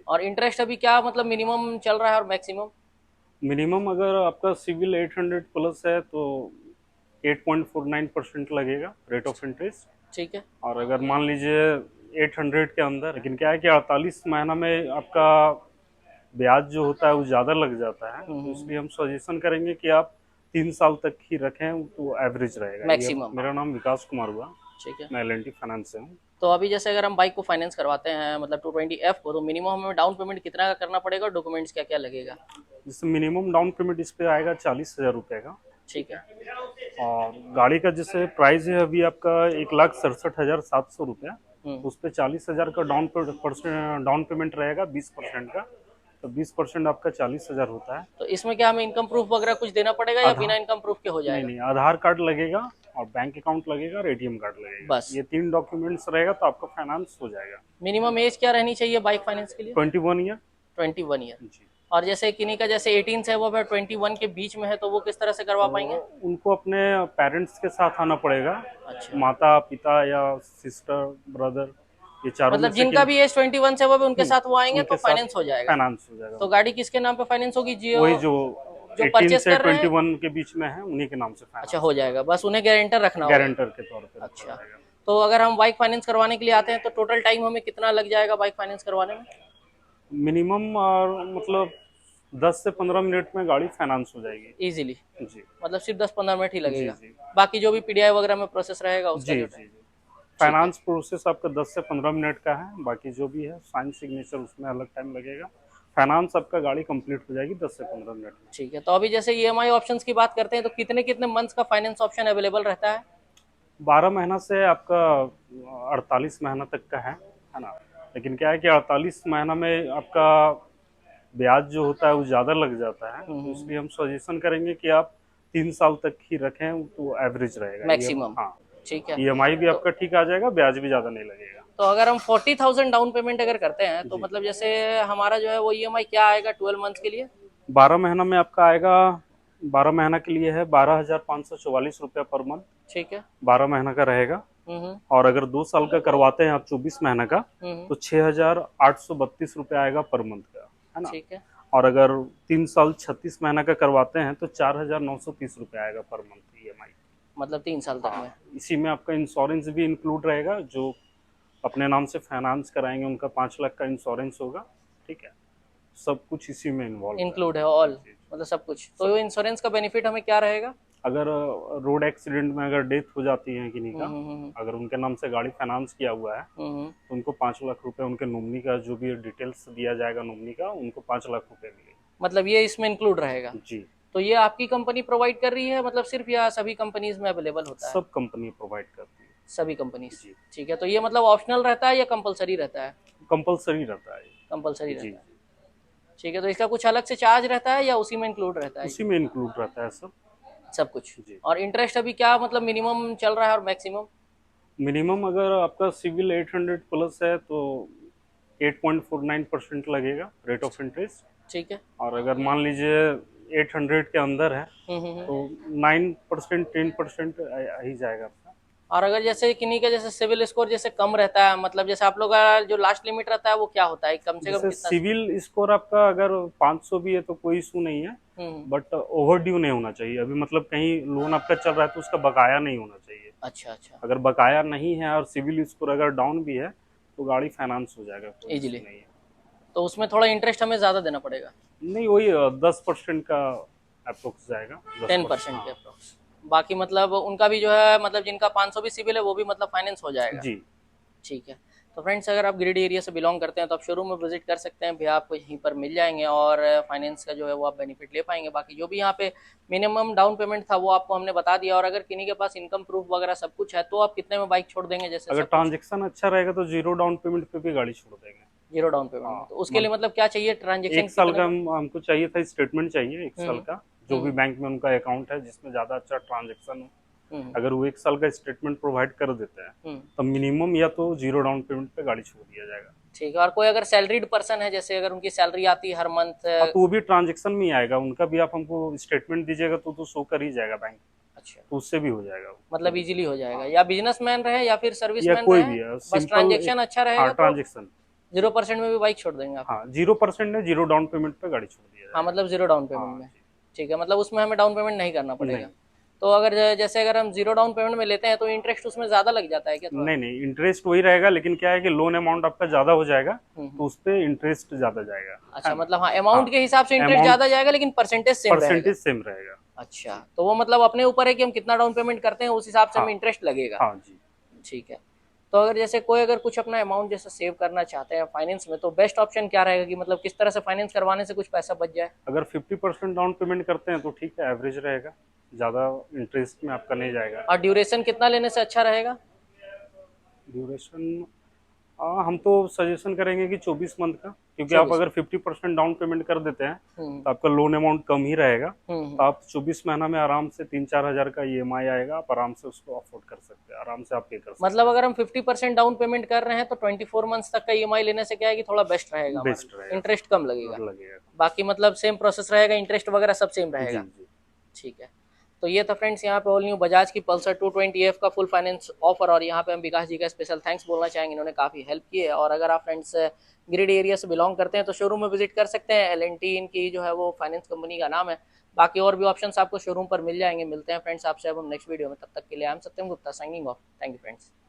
और इंटरेस्ट अभी क्या मतलब मिनिमम चल रहा है और मैक्सिमम? मिनिमम अगर आपका सिविल 800 प्लस है तो 8.49% लगेगा रेट ऑफ इंटरेस्ट। ठीक है। और अगर मान लीजिए 800 के अंदर, लेकिन क्या है कि 48 महीना में आपका ब्याज जो होता है वो ज़्यादा लग जाता है, तो हम्म। इसलिए हम सजेशन करेंगे कि आप 3 साल तक ही रखें तो एवरेज रहेगा। ये मैक्सिमम। मेरा नाम विकास कुमार हुआ, ठीक है। मैं एल फाइनेंस से हूँ। तो अभी जैसे अगर हम बाइक को फाइनेंस करवाते हैं मतलब 220F को, तो मिनिमम हमें डाउन पेमेंट कितना का करना पड़ेगा और डॉक्यूमेंट्स क्या क्या लगेगा? जिससे मिनिमम डाउन पेमेंट इस पे आएगा 40,000 रुपये का। ठीक ठीक है। है। और गाड़ी का जैसे प्राइस है अभी आपका 1,67,700 रुपया, हम्म। तो उस पर 40,000 का डाउन पेमेंट रहेगा 20% का। तो 20% आपका 40,000 होता है। तो इसमें क्या हमें इनकम प्रूफ वगैरह कुछ देना पड़ेगा या बिना आधार, इनकम प्रूफ के हो नहीं जाएगा? नहीं, आधार कार्ड लगेगा और बैंक अकाउंट लगेगा और एटीएम कार्ड लगेगा। बस। ये 3 डॉक्यूमेंट्स रहेगा तो आपका फाइनेंस हो जाएगा। मिनिमम एज क्या रहनी चाहिए बाइक फाइनेंस के लिए? 21 ईयर। 21 ईयर। जी। और जैसे किन्हीं का जैसे 18 से वो 21 के बीच में है, तो वो किस तरह से करवा तो पाएंगे? उनको अपने पेरेंट्स के साथ आना पड़ेगा, अच्छा। माता पिता या सिस्टर ब्रदर, ये चारों में मतलब से जिनका किन। भी एज 21 से वो उनके साथ वो आएंगे तो उनके साथ फाइनेंस हो जाएगा? फाइनेंस हो जाएगा तो उनका। गाड़ी किसके नाम पे फाइनेंस होगी, जियो वही जो जो 18 परचेस से कर रहे हैं? 21 के बीच में है उन्हीं के नाम से अच्छा, फाइनेंस हो हो जाएगा, बस उन्हें गारंटर रखना जाएगा, होगा। गारंटर के तौर पे रखा अच्छा। जाएगा। तो अगर हम बाइक फाइनेंस करवाने के लिए आते हैं तो टोटल टाइम हमें कितना लग जाएगा बाइक फाइनेंस करवाने में? मिनिमम और मतलब 10 से 15 मिनट में गाड़ी फाइनेंस हो जाएगी। इजीली? जी मतलब सिर्फ 10-15 मिनट ही जी लगेगा? जी बाकी जो भी पीडीआई वगैरह में प्रोसेस रहेगा उसका जी जो टाइम। जी जी। ठीक है। फाइनेंस प्रोसेस आपका 10 से 15 मिनट का है, बाकी जो भी है साइन सिग्नेचर उसमें अलग टाइम लगेगा। फाइनेंस आपका गाड़ी कंप्लीट हो जाएगी 10 से 15 मिनट में। ठीक है। तो अभी जैसे ईएमआई ऑप्शंस की बात करते हैं तो कितने कितने मंथ्स का फाइनेंस ऑप्शन अवेलेबल रहता है? 12 महीना से आपका 48 महीना तक का है ना। लेकिन क्या है कि 48 महीना में आपका ब्याज जो होता है वो ज़्यादा लग जाता है, तो हम्म। इसलिए हम सजेशन करेंगे कि आप 3 साल तक ही रखें तो एवरेज रहेगा ये। मैक्सिमम। हाँ, ठीक है। ईएमआई भी तो आपका ठीक आ जाएगा, ब्याज भी ज़्यादा नहीं लगेगा। तो अगर हम 40,000 डाउन पेमेंट अगर करते हैं तो जी। मतलब जैसे हमारा जो है वो ईएमआई क्या आएगा 12 मंथ्स के लिए? 12 महीना में आपका आएगा, 12 महीना के लिए है 12,544 रुपया पर मंथ। ठीक है। 12 महीना का रहेगा। हम्म। और अगर 2 साल का करवाते हैं आप 24 महीना का, हम्म। तो 6,832 रुपया आएगा पर मंथ का, है ना। ठीक है। और अगर 3 साल 36 महीना का करवाते हैं तो 4,930 रुपया आएगा पर मंथ ईएमआई। मतलब 3 साल तक हाँ, में? इसी में आपका इंश्योरेंस भी इंक्लूड रहेगा, जो अपने नाम से फाइनेंस कराएंगे उनका 5 लाख का इंश्योरेंस होगा। ठीक है। सब कुछ इसी में इन्वॉल्व है। इंक्लूड है ऑल? जी जी। मतलब सब कुछ, तो सब वो कुछ। इंश्योरेंस का बेनिफिट हमें क्या रहेगा? अगर रोड एक्सीडेंट में अगर डेथ हो जाती है किन्हीं का, हम्म। अगर उनके नाम से गाड़ी फाइनेंस किया हुआ है, हम्म। तो उनको 5 लाख रुपए, उनके नॉमिनी का जो भी डिटेल्स दिया जाएगा नॉमिनी का, उनको 5 लाख रुपए मिलेंगे। मतलब ये इसमें इंक्लूड रहेगा? जी। तो ये आपकी कंपनी प्रोवाइड कर रही है मतलब सिर्फ, या सभी कंपनीज में अवेलेबल होता है? सब कंपनी प्रोवाइड करती है। सभी कंपनीज। जी। ठीक है। तो ये मतलब ऑप्शनल रहता है या कंपलसरी रहता है? कंपलसरी रहता है कंपलसरी ये। जी रहता है। जी। ठीक है। तो इसका कुछ अलग से चार्ज रहता है या उसी में इंक्लूड रहता है? उसी में इंक्लूड रहता है सब। सब कुछ। जी। और इंटरेस्ट अभी क्या मतलब मिनिमम चल रहा है और मैक्सिमम? मिनिमम अगर आपका सिविल 800 प्लस है तो 8.49% लगेगा रेट ऑफ इंटरेस्ट। ठीक है। और अगर मान लीजिए 800 के अंदर है हम्म। तो 9% 10% ही जाएगा आपका। और अगर जैसे किन्हीं का जैसे सिविल स्कोर जैसे कम रहता है, मतलब जैसे आप लोग का जो लास्ट लिमिट रहता है वो क्या होता है, कम से कम जैसे कितना? सिविल स्कोर आपका अगर 500 भी है तो कोई इशू नहीं है, हम्म। बट ओवर ड्यू नहीं होना चाहिए। अभी मतलब कहीं लोन आपका चल रहा है तो उसका बकाया नहीं होना चाहिए। अच्छा अच्छा। अगर बकाया नहीं है और सिविल स्कोर अगर डाउन भी है तो गाड़ी फाइनेंस हो जाएगा, कोई इजीली? इशू नहीं है। तो उसमें थोड़ा इंटरेस्ट हमें ज़्यादा देना पड़ेगा? नहीं, वही 10% का अप्रोक्स जाएगा, 10%। 10% के हाँ। अप्रोक्स? बाकी मतलब उनका भी जो है मतलब जिनका 500 भी सिविल है वो भी मतलब फाइनेंस हो जाएगा? जी। ठीक है। तो फ्रेंड्स अगर आप गिरिडीह एरिया से बिलोंग करते हैं तो आप शोरूम में विजिट कर सकते हैं, भैया आपको यहीं पर मिल जाएंगे और फाइनेंस का जो है वो आप बेनिफिट ले पाएंगे। बाकी जो भी यहाँ पे मिनिमम डाउन पेमेंट था वो आपको हमने बता दिया, और अगर किन्हीं के पास इनकम प्रूफ वगैरह सब कुछ है तो आप कितने में बाइक छोड़ देंगे जैसे अगर सब कुछ? ट्रांजेक्शन अच्छा रहेगा तो जीरो डाउन पेमेंट पे भी गाड़ी छोड़ देंगे। जीरो डाउन पेमेंट हाँ, में? तो उसके लिए मतलब क्या चाहिए, ट्रांजेक्शन 1 साल कितने का का? हमको चाहिए था, स्टेटमेंट चाहिए 1 साल हम्म। का, जो भी हम्म। बैंक में उनका अकाउंट है जिसमें ज़्यादा अच्छा ट्रांजेक्शन हो। हम्म। अगर वो 1 साल का स्टेटमेंट प्रोवाइड कर देते हैं हम्म। तो मिनिमम या तो जीरो डाउन पेमेंट पे गाड़ी छोड़ दिया जाएगा। ठीक है। और कोई अगर सैलरीड पर्सन है, जैसे अगर उनकी सैलरी आती है हर मंथ? हाँ, तो वो भी ट्रांजेक्शन में ही आएगा, उनका भी आप हमको स्टेटमेंट दीजिएगा तो शो कर ही जाएगा बैंक, अच्छा। तो उससे भी हो जाएगा वो, मतलब कोई दिक्कत इजीली हो नहीं। जाएगा, हाँ, या बिजनेसमैन रहे या फिर या सर्विसमैन कोई रहे, भी है बस सिंपल एक। ट्रांजेक्शन अच्छा हाँ, रहेगा तो? ट्रांजेक्शन। 0% में भी बाइक छोड़ देंगे आप? हाँ 0% है, 0 डाउन पेमेंट पे गाड़ी छोड़ दिया हाँ जाएगा। मतलब 0 डाउन पेमेंट हाँ में। जी। ठीक है, मतलब उसमें हमें डाउन पेमेंट नहीं करना पड़ेगा। नहीं तो अगर जैसे अगर हम 0 डाउन पेमेंट में लेते हैं तो इंटरेस्ट उसमें ज़्यादा लग जाता है क्या थोड़ा? नहीं नहीं, इंटरेस्ट वही रहेगा, लेकिन क्या है कि लोन अमाउंट आपका ज्यादा हो जाएगा, हम्म। तो उस पे इंटरेस्ट ज्यादा जाएगा, है अच्छा, ना। मतलब हाँ, हाँ, अमाउंट के हिसाब से इंटरेस्ट अमाउंट ज़्यादा जाएगा लेकिन परसेंटेज सेम रहेगा। परसेंटेज सेम रहेगा। अच्छा, जी। तो वो मतलब अपने ऊपर है कि हम कितना डाउन पेमेंट करते हैं, उस हिसाब से हाँ हमें इंटरेस्ट लगेगा। हाँ जी। ठीक है। तो अगर जैसे कोई अगर कुछ अपना अमाउंट जैसे सेव करना चाहते हैं फाइनेंस में, तो बेस्ट ऑप्शन क्या रहेगा कि मतलब किस तरह से फाइनेंस करवाने से कुछ पैसा बच जाए? अगर 50% डाउन पेमेंट करते हैं तो ठीक है, एवरेज रहेगा, ज़्यादा इंटरेस्ट में आपका नहीं जाएगा। और ड्यूरेशन कितना लेने से अच्छा रहेगा? ड्यूरेशन, हम तो सजेशन करेंगे कि 24 मंथ का, क्योंकि आप 24। अगर 50% डाउन पेमेंट कर देते हैं हम्म। तो आपका लोन अमाउंट कम ही रहेगा, हम्म। तो आप 24 महीना में आराम से 3-4 हज़ार का ईएमआई आएगा, आप आराम से उसको अफोर्ड कर सकते हैं, आराम से आप पे कर मतलब सकते अगर हम 50% डाउन पेमेंट कर रहे हैं तो 24 मंथ्स तक का ईएमआई लेने से क्या है कि थोड़ा बेस्ट रहेगा हैं। हमारे बेस्ट लिए, रहेगा, इंटरेस्ट कम लगेगा। लगेगा। बाकी मतलब सेम प्रोसेस रहेगा, इंटरेस्ट वगैरह सब सेम जी रहेगा। जी। ठीक है। तो ये था फ्रेंड्स यहाँ पे ऑल न्यू बजाज की पल्सर 220F का फुल फाइनेंस ऑफर, और यहाँ पे हम विकास जी का स्पेशल थैंक्स बोलना चाहेंगे, इन्होंने काफ़ी हेल्प की है। और अगर आप फ्रेंड्स गिरिडीह एरिया से बिलोंग करते हैं तो शोरूम में विजिट कर सकते हैं, L&T इनकी जो है वो फाइनेंस कंपनी का नाम है। बाकी और भी ऑप्शंस आपको शोरूम पर मिल जाएंगे। मिलते हैं फ्रेंड्स आपसे अब हम नेक्स्ट वीडियो में, तब तक के लिए I am Satyam Gupta signing off. Thank you friends.